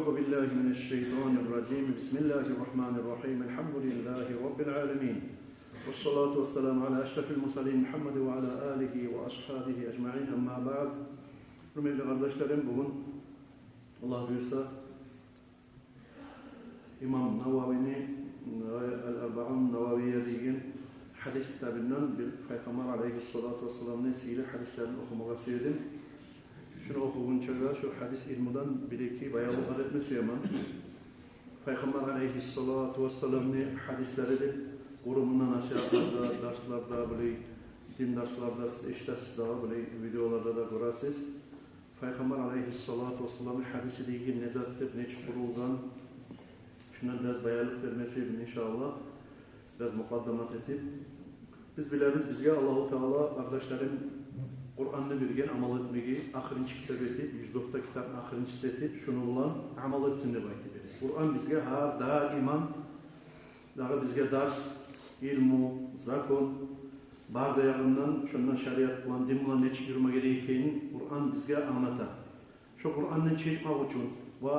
أعوذ بالله من الشيطان الرجيم بسم الله الرحمن الرحيم الحمد لله رب العالمين والصلاة والسلام على أشرف المرسلين Muhammed ve ala alihi ve ashabihi ecmaîn amma ba'd. Hürmetli kardeşlerim, bugün Allah buyursa İmam Nevavi'nin El-Erba'un Nevaviye degan hadis kitabından bir Peygamber aleyhissalatu vesselam'ın siyri hadislerini okumak istedim. Şunu okugunca şu hadis ilminden bir iki bayağı öğretmek istiyorum. Peygamber aleyhissalatu vesselam'ın hadisleri kurumundan nasihatlarda, derslarda, böyle din derslarda iştesiz daha böyle videolarda da görürsünüz. Peygamber aleyhissalatu vesselam'ın hadisi degan nezattir, neç kurulgan. Şundan biraz bayalık vermeseydim inşallah. Biraz mukaddemat edip. Biz biliriz, bizge Allah-u Teala kardeşlerim Kur'an'ı bilgen amal etmeyi ahirinci kitap edip, 109 kitabın ahirincisi edip, şunu olan amal etsin de bakip. Kur'an bizge har, daiman, daha bizge ders, ilmu, zakon, bar dayağından, şundan şeriat olan, din olan ne çıkırma gerektiğini Kur'an bizge anlata. Şu Kur'an'ın çekmek için ve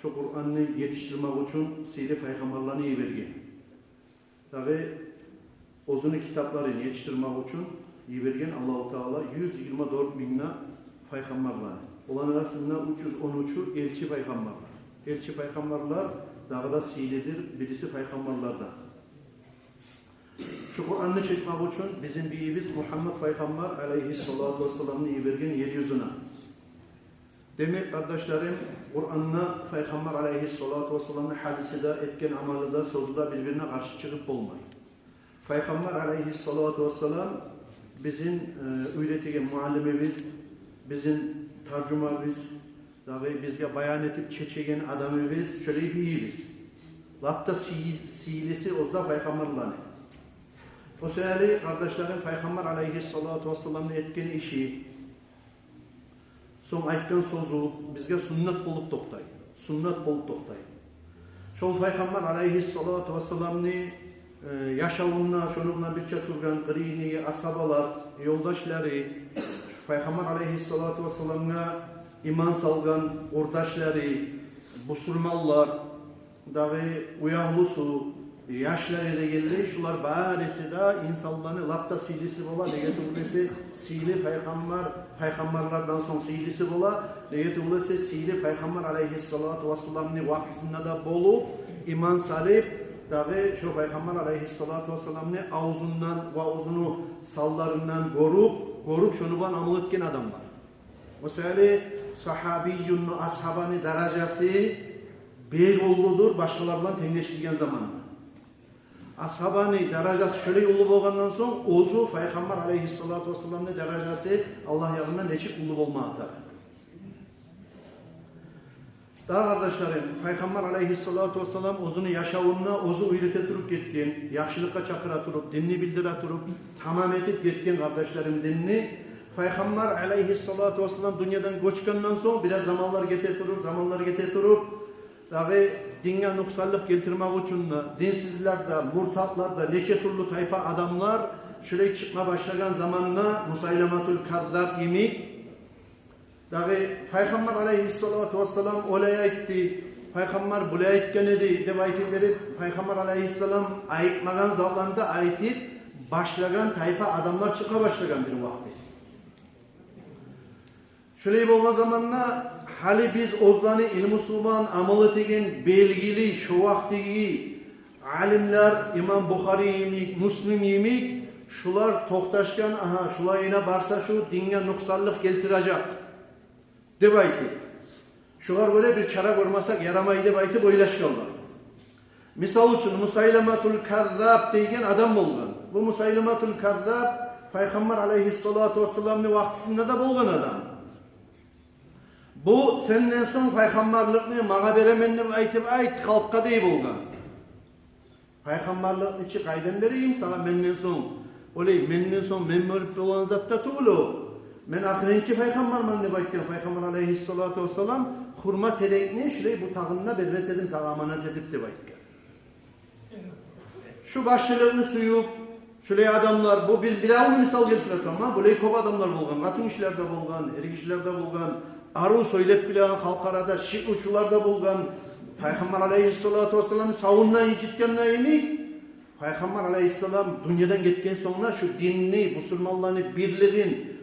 şu Kur'an'ı yetiştirmek için sihri peygamberlerini iyi vergen. Tabi uzun kitaplarını yetiştirmek için iyi vergen Allah-u Teala 124 binne peygamberler. Olan arasında 313'ü elçi peygamberler. Elçi peygamberler daha da sihirlidir, birisi peygamberlerden. Şu Kur'an'ı çekmek için bizim birimiz Muhammed Peygamber aleyhissalatu vesselam'ın iyi vergen yeryüzüne. Demek kardeşlerim, Kur'an'la Peygamber aleyhissalatu vesselam'ın hadisi de, etken amalı da, sözü de birbirine karşı çıkıp olmayın. Peygamber aleyhissalatu vesselam bizim öğretigen muallimimiz, bizim tercümanımız, bizge bayan etip çeçegen adamımız, şöyle biriyiz. Lapta siyilisi ozda Peygamber'la. O seyali kardeşlerim, Peygamber aleyhissalatu vesselam'ın etken işi, son aytkan sözü bizge sünnet bulup toktay. Sünnet bulup toktay. Şol Peygamber aleyhissalatu vesselam'ın yaşamına, şununla birçe turgan qırini, asabalar, yoldaşları, Peygamber aleyhissalatu vesselam'ına iman salgan ordaşları, busurmallar, dağı uyağlısu, yaşlarıyla geldi, şular barisi da insanların lapta silisi bola, negetulesi sili peygamberlerden son silisi bola, negetulesi sili Peygamber aleyhissalatu vesselam'ın vaktisinde da bolu, iman salip, dağı şu Peygamber aleyhissalatu vesselam'ın ağzından ve ağzını sallarından korup şunu ban amal etken adamlar. Mesela sahabiyyun ashabani derecesi bir oldudur başkalarından tengeştirgen zamanında. Ashabani derecesi şöyle ulu bolgandan soň ozu Peygamber aleyhissalatu vesselam'ın derecesi Allah yanında neçik ulu olma atar. Daha kardeşlerim, Peygamber aleyhissalatu vesselam ozunu yaşavunna ozu öğrete turup ketken, yakşılıkka çakıra turup, dinni bildire turup, tamam etip ketken kardeşlerim dinni, Peygamber aleyhissalatu vesselam dünyadan göçkenden soň biraz zamanlar gete turup, dağı dinge nuksallık geltirmek için dinsizlerde, murtatlarda, neçe türlü tayfa adamlar şöyle çıkma başlayan zamanla Musaylamatul Kazzab imik, dağı Peygamber aleyhissalatu vesselam olaya etti, Peygamber bulaya etken edi, deb aytip verip, Peygamber aleyhissalam ayıtmagan zalanda aytip, başlayan tayfa adamlar çıkma başlayan bir vakti. Şöyle bolgan zamanla hali biz ozlani ilmi suban amalı tegen belgili şu vaktigi alimler İmam Bukhari yemik, Müslim yemik, şular tohtaşkan, aha şular yine barsa şu dinge nuksallık geltirecek. Deb aytip. Şular böyle bir çara görmasak yaramayı deb aytip oylaşkanlar. Misal üçün Musaylamatul Kazzab degen adam bolgan. Bu Musaylamatul Kazzab Peygamber aleyhissalatu vesselam'ın vaktisinde de bolgan adam. Bu senden son peygamberlikni mağa beremen deb aytip halkka dey bolgan. Peygamberlikni içi qaydan bereyim sana menden son. Olay menden son men bölüp bolan zatda tuğulu. Men ahirinci peygamberman deb aytgan Peygamber aleyhissalatu vesselam hurmat erekni şulay bu tağınına bedresedim sana amanat edip deb aytgan. Şu başçılığını suyup şulay adamlar bu bir misal keltirip ama bulay köp adamlar bolgan, katın işlerde bolgan, erik işlerde bolgan, arı söylep bilen halkarada şirk uçularda bulgan Peygamber aleyhissalatu vesselam'ın savundan işitken neymi? Peygamber aleyhisselam dünyadan gitken sonra şu dinni, Müslümanların birliğin,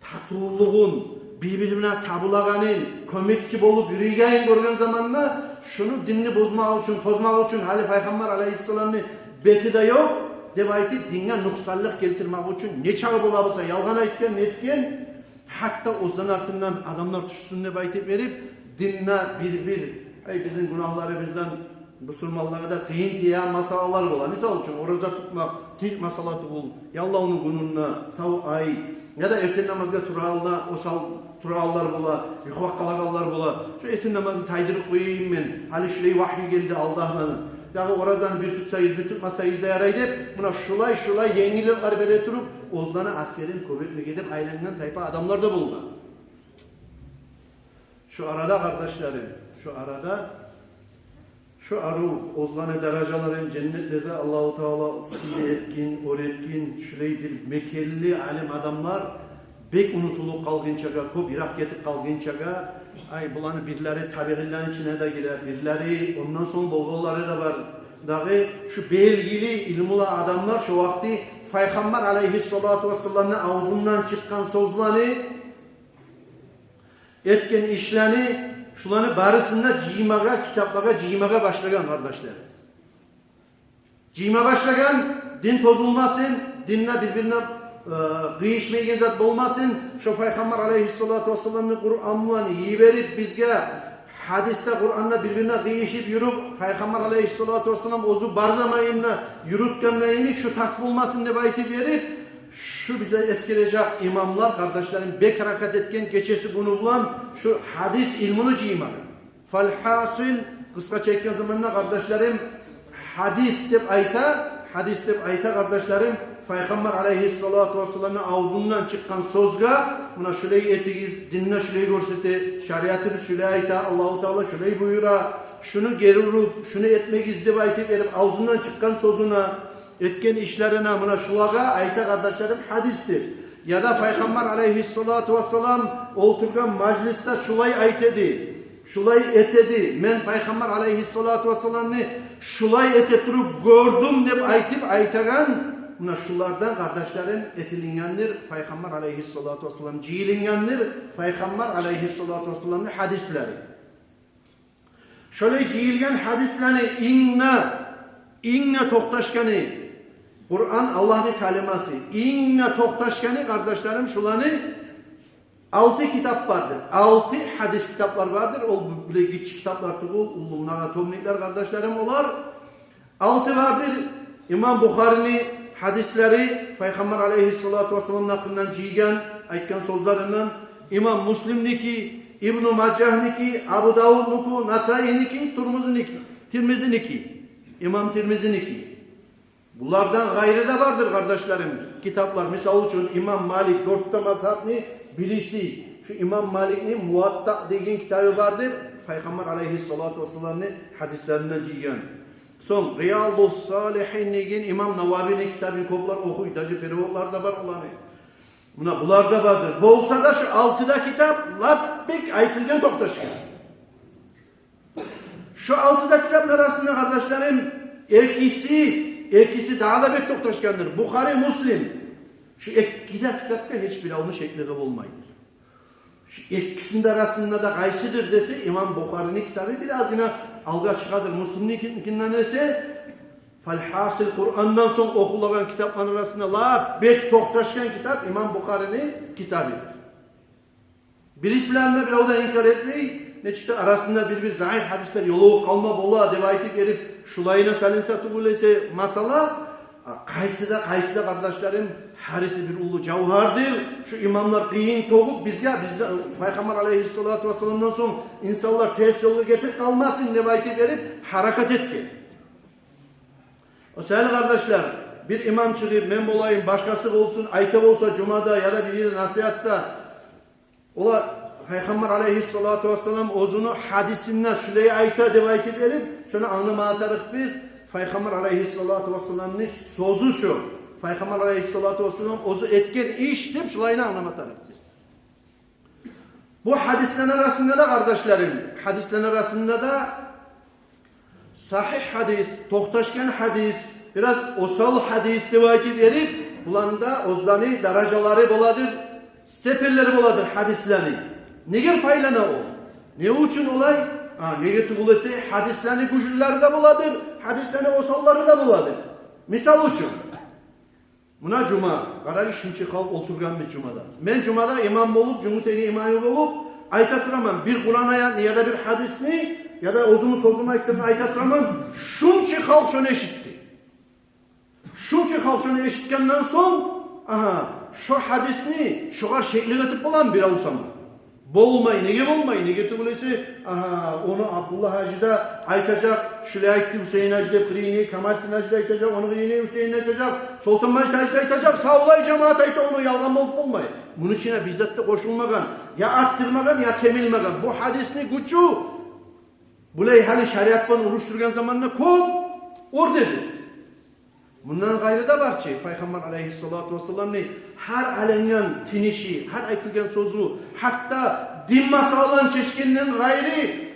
tatulluğun, birbirine tabulağanın, kömekçi bolup yürüygen görgen zamanla şunu dinni bozmak için, tozmak için hali Peygamber aleyhisselam'ın beti de yok. Demek ki dinle nuksallık geltirmek için ne çağı bulabısa yalgan aytken, netken, hatta ozdan ardından adamlar düşsününe baytip verip dinle bizim günahlarımızdan Müslümanlara da kıyın diye masalalar ola. Misal için oruza tutmak, hiç masalatı bul. Yallah onun gününde, sav ay, ya da erken namazda turalda, o sav turallar bula, yuhvak kalakallar bula. Şu erken namazı taydırıp koyayım ben. Hali şurayı vahyi geldi Allah'ın. Yani orazanı bir tutsayız, bir tutmasayız da yaraydı. Buna şulay yenilikler böyle turup, ozdanı askerin kuvvetine gidip ailenden tayfa adamlar da buldu. Şu arada kardeşlerim, şu arı ozlanı derecelerin cennetlerde Allah-u Teala size etkin, öğretkin, şurayı bir mekelli alim adamlar bek unutulup kalgınçaga, köp Irak getip kalgınçaga, ay bulanı birileri tabiillerin içine de girer, birileri ondan sonra bolgolları da var. Dağı şu belgili ilmuli adamlar şu vakti Peygamber aleyhissalatu vesselam'ın ağzından çıkan sözlerini etken işlerini şulanı barısında cimaya, kitaplara cimaya başlayan kardeşler. Cimaya başlayan, din tozulmasın, dinle birbirine kıyışmayan zat olmasın. Şu Peygamber aleyhissalatu vesselam'ın Kur'an'ını iyi verip bizge hadiste Kur'an'la birbirine kıyışıp yürüp Peygamber aleyhissalatu vesselam ozu barzamayınla yürütkenleyini şu tasvip olmasın diye bayti verip şu bize eskilecek imamlar kardeşlerim bek hareket etken geçesi bunu bulan şu hadis ilmini cimar. Falhasil kısa çeken zamanla kardeşlerim hadis deyip ayta kardeşlerim Peygamber aleyhissalatu vesselam'ın ağzından çıkan sözga buna şurayı etigiz, dinle şurayı görseti, şariatını şuraya ayta, Allah-u Teala şurayı buyura, şunu geri vurup, şunu etmek izdiba aytip verip ağzından çıkan sözüne etken işlerine buna şulaga ayta kardeşlerim hadistir. Ya da Peygamber aleyhissalatu vesselam oturgan majliste şulay aytedi. Şulay etedi. Men Peygamber aleyhissalatu vesselam'ını şulay eteturup gördüm deyip aytagan buna şulardan kardeşlerim etilingenler Peygamber aleyhissalatu vesselam ciyilingenler Peygamber aleyhissalatu vesselam'ın hadisleri. Şöyle ciyilgen hadisleri inne toktaşkanı Kur'an Allah'ın kaliması. İnne toktaşkanı kardeşlerim şulanı 6 kitap vardır. 6 hadis kitaplar vardır. O böyle küçük kitaplar tuğul, ulumlara tomlikler kardeşlerim olar. 6 vardır. İmam Bukhari'nin hadisleri Peygamber aleyhissalatu vesselam'ın hakkından ciygen, aytkan sözlerinden İmam Müslim'niki, İbn-i Maccah'niki, Abu Davud'niki, Nasai'niki, Tirmizi'niki, İmam Tirmizi'niki. Bunlardan gayrı da vardır kardeşlerim kitaplar. Misal için İmam Malik 4'te mazhabni birisi. Şu İmam Malik'in Muvatta dediğin kitabı vardır. Peygamber aleyhissalatu vesselam'ın hadislerinden ciygen. Son Riyadus Salihin dediğin İmam Navavi'nin kitabını koplar okuyun. Tacı perivodlar da var olanı. Bunlar da vardır. Bolsa da şu 6'da kitap labbek aytılgan toktaşkan. Şu 6'da kitaplar arasında kardeşlerim ikisi daha da bek toktaşkandır. Bukhari, Müslim. Şu iki kitapta hiçbir almış şekli olmaydır. Şu ikisinin arasında da kaysıdır dese İmam Bukhari'nin kitabı biraz yine alga çıkadır. Müslim'inkinden ise falhasıl Kur'an'dan sonra okulan kitapların arasında la bek toktaşkan kitap İmam Bukhari'nin kitabıdır. Birisilerine bir o da inkar etmeyi neçte arasında bir zayıf hadisler yolu kalma bolla devayeti verip şulayına salinsatı bulese masala kaysı da kardeşlerim harisi bir ulu cevherdir. Şu imamlar kıyın toğup bizde Peygamber aleyhissalatu vesselam'dan sonra insanlar ters yolu getir kalmasın devayeti verip hareket etki. O sayılı kardeşler bir imam çıkıp men olayım başkası olsun ayta olsa cumada ya da bir nasihatta ola Peygamber aleyhissalatu vesselam ozunu hadisinden şuraya ayta devayeti verip şunu anlamatarız biz. Peygamber aleyhissalatu vesselam'ın sözü şu. Peygamber aleyhissalatu vesselam ozu etken iş deyip şulayını anlamatarız biz. Bu hadislerin arasında da kardeşlerim, hadislerin arasında da sahih hadis, tohtaşken hadis, biraz osal hadis rivayet verip, bulanda ozlani darajaları boladır, stepelleri boladır hadislerini. Neger paylana o? Ne için olay? Neger tugulası hadislerini güçlüleri de boladır, hadislerini osalları da boladır. Misal için. Buna cuma, qarayı şunçı kal oturgan bir cumada. Ben cumada imam olup, cumhuriyeti imam olup, aytatıramam. Bir Kur'an ayetini ya da bir hadisini ya da uzun sözümü aytsam aytatıramam. Şunçı kal şunu eşitti. Şunçı kal şunu eşitkenden son, şu hadisini şuğa şekli getip bulan bir olsam. Bolmayı, nege bolmayı, nege tübülesi, onu Abdullah Hacı'da aytacak, şöyle aytti Hüseyin Hacı'da kırıyını, Kemalettin Hacı'da aytacak, onu kırıyını Hüseyin'e aytacak, Sultan Macid Hacı'da aytacak, sağolay cemaat ayta onu yalan olup olmayı. Bunun içine bizzat da koşulmagan, ya arttırmagan ya kemilmagan. Bu hadisini güçü, bulay hali şeriattan oluşturgan zamanla kop, oradadır. Bundan gayrı da var ki Peygamber aleyhissalatu vesselam her alengen tinişi, her aytılgan sözü, hatta din masalan çeşkinin gayri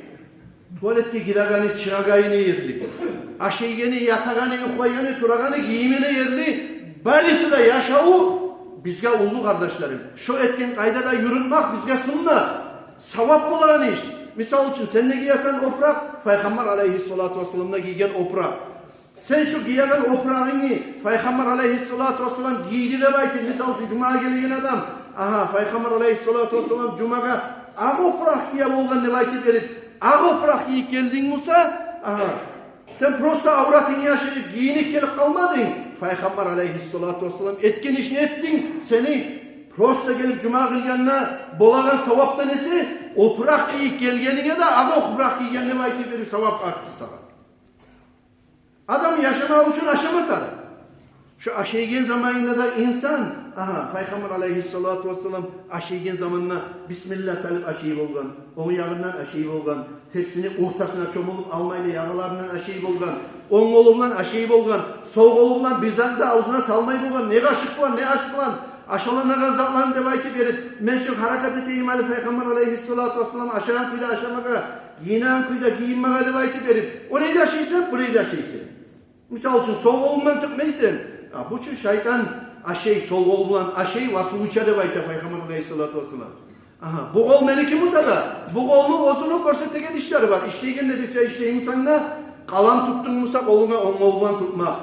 tuvalette giragani çıragayını yerli. Aşeygeni, yatagani, yuhlayani, turagani, giyimine yerli. Böylesi de yaşavu bizge oldu kardeşlerim. Şu etkin kayda da yürütmek bizge sunna. Savap bulan iş. Misal için sen ne giyesen oprak, Peygamber aleyhissalatu vesselam'da giygen oprak. Sen şu giyen oprağını Peygamber aleyhissalatu vesselam giydi de belki misal için Cuma'ya gelen adam Peygamber aleyhissalatu vesselam Cuma'ya ağ oprak giyen olgan ne belki verip ağ oprak giyip geldin Musa sen prosta avratını yaşayıp giyinik gelip kalmadın. Peygamber aleyhissalatu vesselam etkin işini ettin seni prosta gelip Cuma kılganına bolagan sevapta nesi? Oprak giyip gelgenine de ağ oprak giyen ne belki verip sevap arttı sana. Adam yaşama için aşam atar. Şu aşeygen zamanında da insan, Peygamber aleyhissalatu vesselam aşeygen zamanına Bismillah salip aşeyip olgan, onun yağından aşeyip olgan, tepsini ortasına çomulup almayla yağlarından aşeyip olgan, on kolundan aşeyip olgan, sol kolundan bizden de ağzına salmayıp olgan, ne kaşık bulan, ne aşık bulan, aşağılarına zatlarını devayki verip, meşhur harakat ettiğim Ali Peygamber aleyhissalatu vesselam aşaran kuyda aşamaka, giyinen kuyda giyinmaka devayki verip, o neydi aşıysan, bu neydi aşıysan. Misal için sol kolundan tıkmaysan, bu için şeytan aşey, sol kolundan aşey vasıl uçadı bayta Peygamber aleyhissalatu vesselam. Bu kol meniki musada, bu kolunu ozunu korsetegen işleri var. İşleygen dedikçe işleyin sana, kalam tuttun musa koluna on kolundan tutma.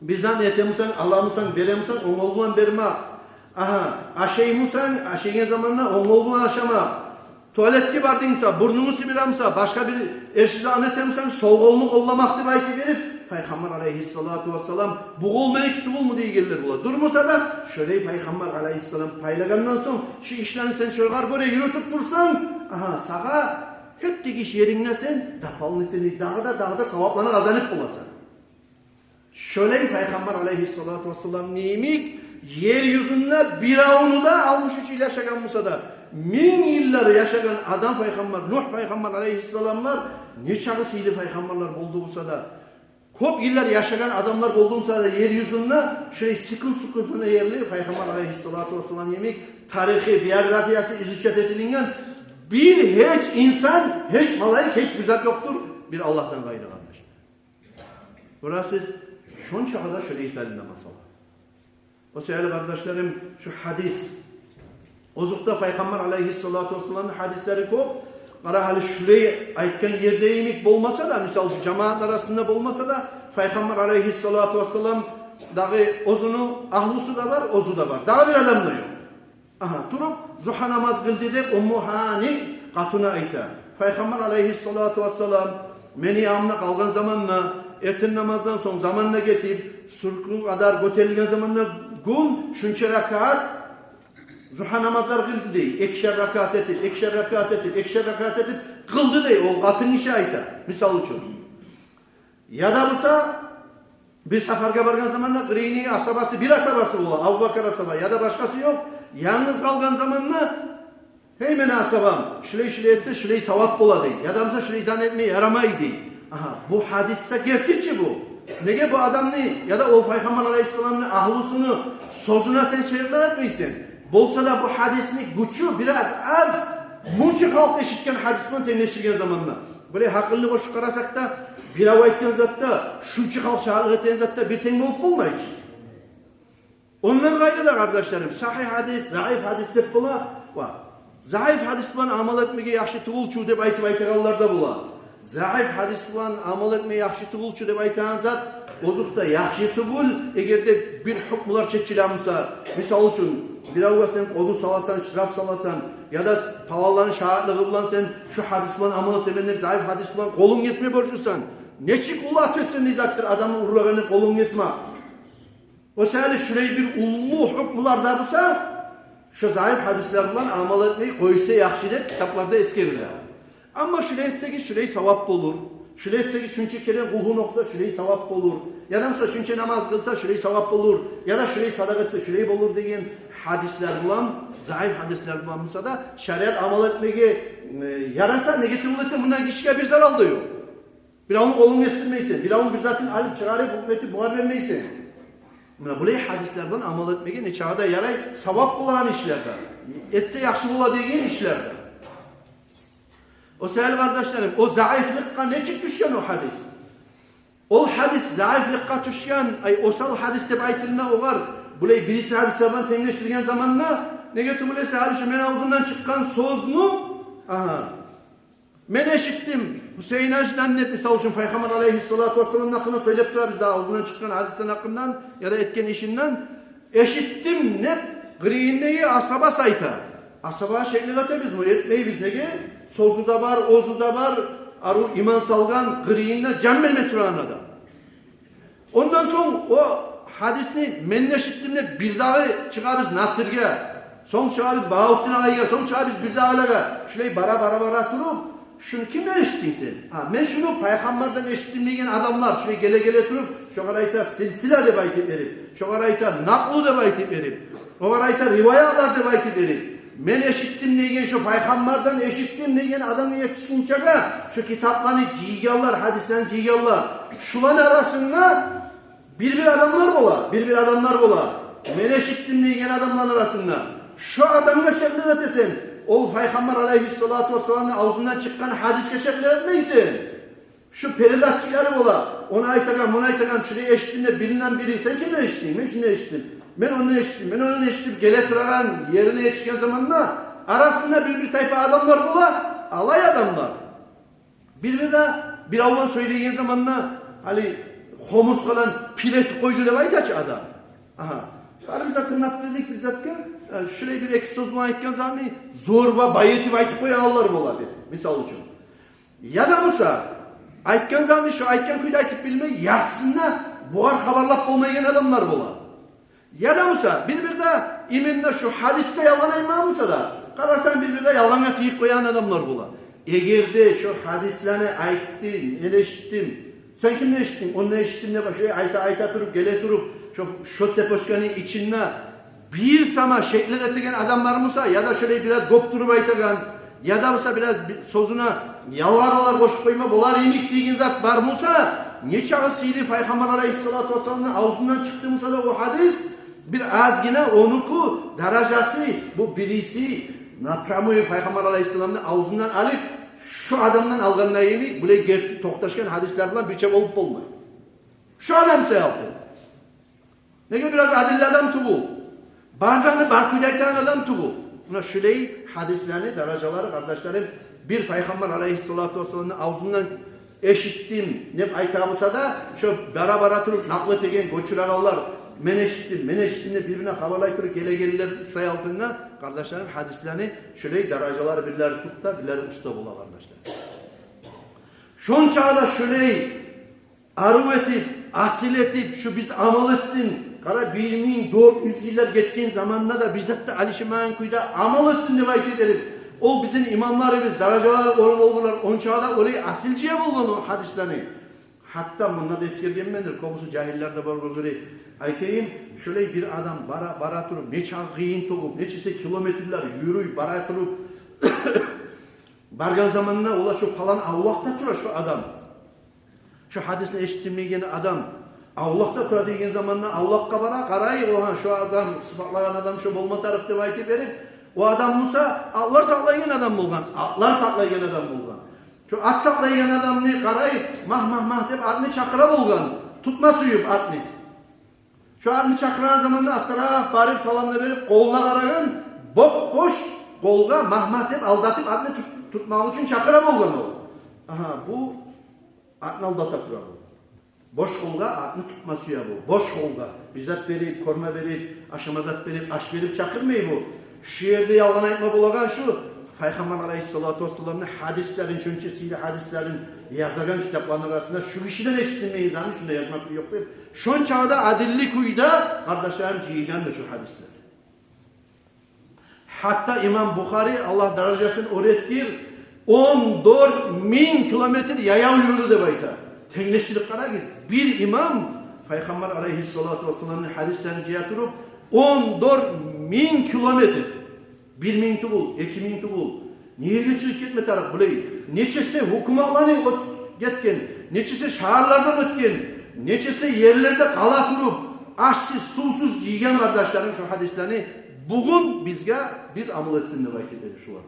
Bizden ete musan, Allah musan, bere musan, on kolundan berme. Aşey musan, aşeygen zamanla on kolundan aşama. Tuvaletki vardıysa, burnunu sibiramsa, başka bir ersize anlatamsan, sol kolunu kollamakta belki verip, Peygamber aleyhissalatu vesselam bu kol melek tutul mu diye gelir bula. Durmasa da şöyle Peygamber aleyhisselam paylagandan sonra şu işlerini sen şöyle böyle yürütüp dursan, sağa tek iş yerinden sen dapalnitini dağda sevaplarını kazanıp bulasın. Şöyle Peygamber aleyhissalatu vesselam nimik yeryüzünde bir avunu da almış için yaşayan Musa da 1000 yılları yaşayan adam Peygamber, Nuh Peygamber aleyhisselamlar ne çağısıydı Peygamberler buldu Musa da. Kop yıllar yaşayan adamlar bulduğumsa da yeryüzünde şöyle sıkıntı yerli Peygamber aleyhissalatu vesselam yemek tarihi biyografiyası izicet edilingen bir hiç insan, hiç malayık, hiç güzel yoktur. Bir Allah'tan gayrı kardeş. Burası şunca kadar şöyle iselinde masal. O sevgili kardeşlerim şu hadis Ozukta Peygamber aleyhissalatu vesselam'ın hadisleri kop. Kara hali şurayı aytkan yerde yemek bulmasa da, misal cemaat arasında bulmasa da, Peygamber aleyhissalatu vesselam dağı ozunu, ahlusu da var, ozu da var. Daha bir adam da yok. Durup zuha namaz kıldı deyip Ummu Hani katına ayta. Peygamber aleyhissalatu vesselam meni amına kalgan zamanla, erten namazdan son zamanla getirip, surkun kadar götürülgen zamanla gün, şunça rakat, zuha namazlar kıldı değil. Ekşer rakat etip, ekşer rakat etip, ekşer rakat etip kıldı değil. O katın işi ayta. Misal için. Ya da busa bir seferge vargan zamanla kırıyını asabası, bir asabası ola. Abu Bakar asaba ya da başkası yok. Yalnız kalgan zamanla hemen asabam. Şiley etse şiley savap ola değil. Ya da busa şiley zannetmeye yaramaydı. Bu hadiste gerçekçi bu. Nege bu adam ne? Ya da o Peygamber aleyhisselamın ahlusunu sözüne sen şehirler etmeysin. Bolsa da bu hadisini güçü biraz az buncha halk eşitken hadisman tenleştirgen zamanla. Böyle hakıllı koşup karasak da bir hava etken zatta şunca halk şahlık eten zatta bir tenge olup olmayacak. Ondan gayrı da kardeşlerim sahih hadis, zayıf hadis dep bula. Zayıf hadis bilan amal etmege yaxshi tugulchu deb aytganlarda bula. Zayıf hadis bilan amal etmege yaxshi tugulchu deb aytgan zat ozukta yaxshi tugul egerde bir hukmlar çeçilamsa misal üçün bir avga sen onu salasan, şıraf salasan ya da pavalların şahitliği bilan sen şu hadis bilan amal etemenden zayıf hadis bilan kolun kesme borçlusan. Neçik ulu atıyorsun nizattır adamın urlağını kolun kesme. O sene şurayı bir ulu hukmular da bulsa şu zayıf hadisler bilan amal etmeyi koysa yaxşı deb kitaplarda eskerirler. Ama şuraya etse ki şurayı savap olur. Şuraya etse ki şunca kere kulhun okusa şurayı savap olur. Ya da mesela şunca namaz kılsa şurayı savap olur. Ya da şurayı sadak etse şurayı olur degen hadisler bilan, zayıf hadisler bilan bulsa da şeriat amal etmeye yarata negatif olursa bundan kişiye bir zarar da yok. Bir onun kolunu estirmeysin. Bir onun bir zaten alıp çıkarıp hükümeti buhar vermeysin. Buraya hadisler bilan amal etmeye ne çağda yaray savap bulan işlerde. Etse yaxşı bula degen işlerde. O sevgili kardeşlerim, o zayıflıkka ne çık düşken o hadis? O hadis zayıflıkka düşken, o hadis deb aytılında o var. Burayı birisi hadislerden temizleştirgen zamanla ne getirmeyse hadisi men ağzından çıkan sözünü men eşittim. Hüseyin Hacı'dan ne misal için Peygamber aleyhissalatu vesselam'ın hakkında söyleyip durar biz daha ağzından çıkan hadisten hakkından ya da etken işinden eşittim ne? Gri'inneyi asaba sayta. Asaba şekli katemiz bu. Etmeyi biz nege? Sozu da var, ozu da var. Aru iman salgan gri'inne cemmel metrağına da. Ondan sonra o hadisini men eşittimle bir daha çıkarız Nasır'ga. Son çıkarız Bahattin Ağa'ya, son çıkarız bir daha alaga. Şurayı bara turup şunu kimden eşittin sen? Ben şunu Peygamberden eşittim degen adamlar şurayı gele turup şu karayta silsile de baytip verip, şu karayta naklu da baytip verip, o karayta rivayalar da baytip verip, men eşittim degen şu Peygamberden eşittim degen adamı yetişkin çaga şu kitaplarını ciyallar, hadislerini ciyallar. Şulan arasında bir adamlar bola. Men eşittim degen adamların arasında. Şu adamına şekli ötesen, o Peygamber aleyhissalatu vesselam'ın ağzından çıkan hadis geçerli etmeysin. Şu perilatçıları bola. Ona aytakan, buna aytakan, şuraya eşittiğinde bilinen biri. Sen kimle eşittin? Ben şunu eşittim. Ben onu eşittim. Gele turagan yerine yetişken zamanla arasında bir tayfa adamlar bola. Alay adamlar. Bir avlan söyleyen zamanla hani homuz kalan pilet koydu da aytaç adam. Biz tırnak dedik biz zaten şuraya bir ek söz muayetken zanneyi zorba bayeti bayeti koyanlar olabilir. Misal için. Ya da Musa ayetken zanneyi şu ayetken kuyda ayetip bilmeyi yatsınlar buhar haberlap olmayan adamlar bola. Ya da Musa bir de iminle şu hadiste yalan imamsa da karasan bir de yalan atıyık koyan adamlar bola. Eğer de şu hadislerini ayettin, eleşittin. Sen kimle eşittin? Onunla eşittin ne başlıyor? Ayta durup gele durup şu sepoşkanın içinde bir sama şekli getiren adamlar mısa ya da şöyle biraz kopturup aytagan ya da mısa biraz sözüne yalvar koşup koyma bolar yemek degen zat var mısa neçe sili Peygamber aleyhissalatu vesselam'ın ağzından çıktı mısa da o hadis bir azgine onuku derecesi bu birisi napramuyu Peygamber aleyhissallam'ın ağzından alıp şu adamdan alganına yemek böyle gerti toktaşken hadislerden bir şey olup olmuyor. Şu adam şey yaptı. Ne gibi biraz adilli adam tuğul. Bazen barkudaytan adam tuğul. Buna şöyle hadislerini, dereceleri kardeşlerim bir Peygamber aleyhissalatu vesselam'ın ağzından eşittim ne aytabısa da şu bara turup naklet egen göçüranlar men eşittim de birbirine havalay turup gele say altında kardeşlerim hadislerini şöyle dereceleri birileri tut da birileri usta bula kardeşler. Şun çağda şöyle arı etip, asil etip şu biz amal etsin. Kara 1400 yıllar geçtiğin zamanla da bizzat da Alişimayan kuyda amal etsin diye vakit edelim. O bizim imamlarımız, dereceler olurlar. On çağda orayı asilciye bulgun o hadislerini. Hatta bunlar da eskirgenmendir. Komusu cahillerde var böyle. Aytayım şöyle bir adam bara turup neçe kıyın tokup neçesi kilometreler yürüyüp bara turup bargan zamanına ola şu falan Allah'ta turar şu adam. Şu hadisini eşittirmeyen adam Allah'ta turar degen zamanla Allah'ka bara qarayı oha şu adam sıfatlagan adam şu bolma tarafta aytip verip O adam Musa atlar saklaygan adam bolgan. Atlar saklaygan adam bolgan. Şu at saklaygan adamni qarayıp mah deb atni chaqira bolgan. Tutma suyup atni. Şu atni chaqirgan zamanda astara barib salamla berip qo'luna qaragan, boş qo'lga mah deb aldatıp atni tutmak için chaqira bolgan o. Aha, bu atni aldata turadi. Boş qo'lga atni tutma suya bu. Boş qo'lga bizzat berip, korma berip, aşamazat berip, aş berip chaqirmay bu. Şu yerde yalan aytma bolagan şu. Peygamber Aleyhisselatü Vesselam'ın hadislerin, şunca sihirli hadislerin yazılan kitaplarının arasında şu kişiden eşittilmeyiz hani şunda yazmak yok değil. Şun çağda adillik uyda kardeşlerim cihilendir şu hadisler. Hatta İmam Bukhari Allah derecesini öğrettir 14.000 kilometre yaya yürüdü de bayta. Tenleştirip kararız. Bir imam Peygamber Aleyhisselatü Vesselam'ın hadislerini cihatırıp 14.000 kilometre. 1.000 tubul, 2.000 tubul. Niye gitme taraf bulayı? Neçesi hukumalarını getken, neçesi şehirlerden ötken, neçesi yerlerde kala turup, aşsız, susuz ciğen kardeşlerim şu hadislerini bugün biz amel etsin de vakit edip şu var.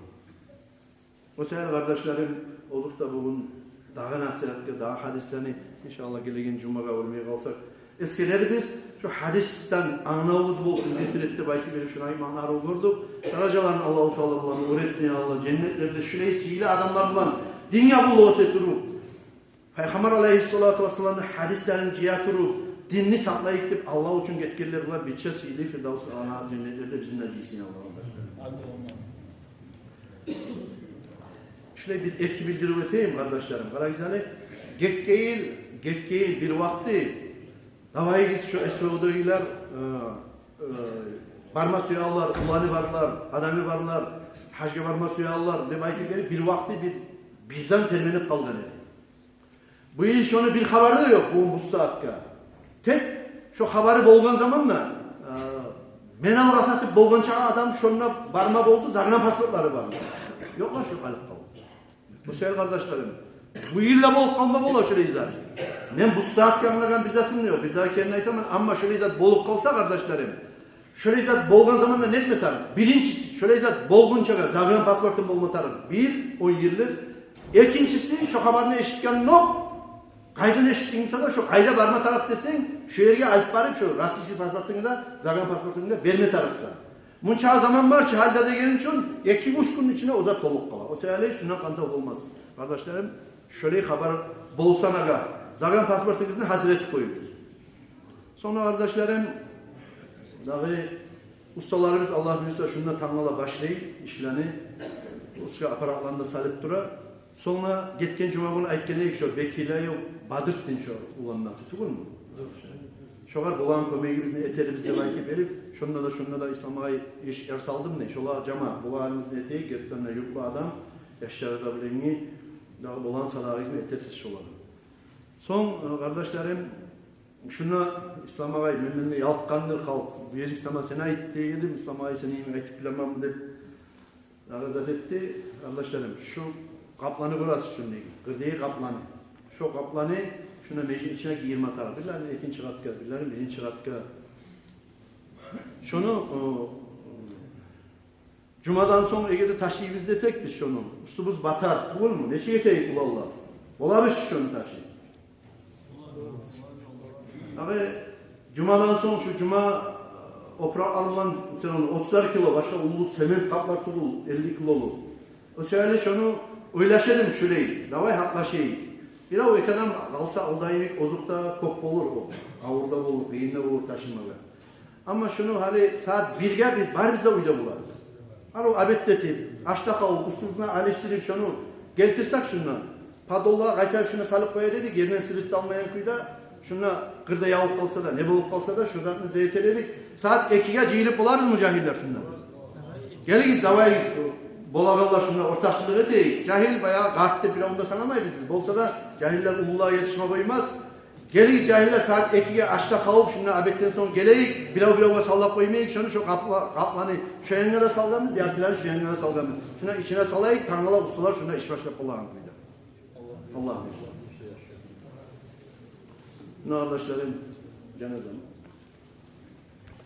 O sefer kardeşlerim olup da bugün daha nasihatke, daha hadislerini inşallah gelegen cumaga olmaya kalsak. Eskileri biz şu hadisten anavuz olsun getirip belki böyle şuna imanlar olurduk. Saracaların Allah-u Teala bulanı öğretsin Allah cennetlerde şurayı sihirli adamlarla dünya bulu öteturup Peygamber Aleyhisselatü Vesselam'ın hadislerini cihaturup dinini saklayıp deyip Allah için yetkililer var. Bir sihirli firdavs ana cennetlerde bizimle değilsin Allah'ım. Şöyle bir eki bildirip öteyim kardeşlerim. Karagizane geç bir vakti davayı şu Esra'dakiler barma suyallar, ulanı varlar, adamı varlar, hacca barma suyallar demek bir vakti birden terminip kalgan edi. Bu iş onu bir haberi de yok bu saatte. Tek şu haberi bolgan zamanla menal rasatıp bolgan çağa adam şonuna barma boldu, zarına pasportları var. Yok lan şu kalıp kaldı. Bu sefer kardeşlerim, bu yılla bolup kalma bol şöyle izler. Men bu saat yanlagan bizzatım yok. Bir daha kendine aytamam ama şöyle izat bolup kalsa kardeşlerim. Şöyle izat bolgan zamanda ne etmetarım? Birincisi şöyle izat bolgunçaga zarına pasportum bolmatarım. Bir, o yıllık. İkincisi şu haberini eşitken yok. Kaydan eşittiğinse de şu kayda barma taraf desen şu yerge alıp barıp şu rastisi pasportunu da zarına pasportunu da verme tarafsa. Bunca zaman var ki halde de gelin için 2-3 gün içinde uzak bolup kalır. O sebeple şundan kantak olmaz. Kardeşlerim şöyle haber bolsana da zargan pasportunuzun hazreti koyuyoruz. Sonra kardeşlerim dahi ustalarımız Allah bilirse şundan tanrıla başlayıp işlerini usta aparatlarında salıp dura. Sonra gitken cuma bunu aytkeneyik şu Bekir'le yok Badırt'tin şu ulanına tutukul mu? Şolar bulan kömeği bizini eterimizde belki verip şunla da İslam'a iş yer saldım ne? Şolar cama bulanımızın eteği gertten de yuklu adam yaşarıda bileni daha bulan sadağızın etersiz şolar. Son kardeşlerim şuna İslam'a menenle yalkandır kalk. Bu yezik sana seni ait dedim İslam'a seni ayıplamam deyip ağızat etti. Kardeşlerim şu kaplanı burası şunu gırdeyi kaplanı. Şu kaplanı şuna meclis içine ki 20 atar. Birilerinin etin çıratka, birilerinin belin çıratka. Şunu Cuma'dan sonra eğer taşıyız desek biz şunu. Üstümüz batar. Olur mu? Ne şey eteyik Allah. Olabilir şunu taşıyı. Abi Cuma'dan sonra şu Cuma oprak alınan sen onu 30'ar kilo başka ulu sement kaplar tutul 50 kilolu. O söyle şunu oylaşelim şurayı. Davay haklaşayım. Bir o ekadan kalsa aldayımik ozukta kop olur o. Avurda olur, beyinde olur taşınmalı. Ama şunu hani saat 1'ge biz barizde uyda bularız. Hani o abetletip, açta kalıp, üstüne alıştırıp şunu geltirsek şunu. Padolla kaytar şunu salıp koya dedik, yerine sırıstı almayan kuyda şuna kırda yağıp kalsa da, ne bulup kalsa da şuradan zeyteledik. Saat 2'ge cihilip bularız mücahiller şundan. Geligiz davayız. Bolagallar şunlar ortakçılığı değil. Cahil bayağı kalktı bir onda sanamayız biz. Bolsa da cahiller ululuğa yetişme koymaz. Geliyiz cahiller saat 2'ye açta kalıp şunlar abetten sonra geleyik. Bilav sallap koymayık. Şunu şu kaplanı şu yengede salgamız. Yatileri şu yengede salgamız. Şuna içine salayık. Tanrılar ustalar şuna iş başka kullanın. Allah'ım. Ne kardeşlerim? Cenazem.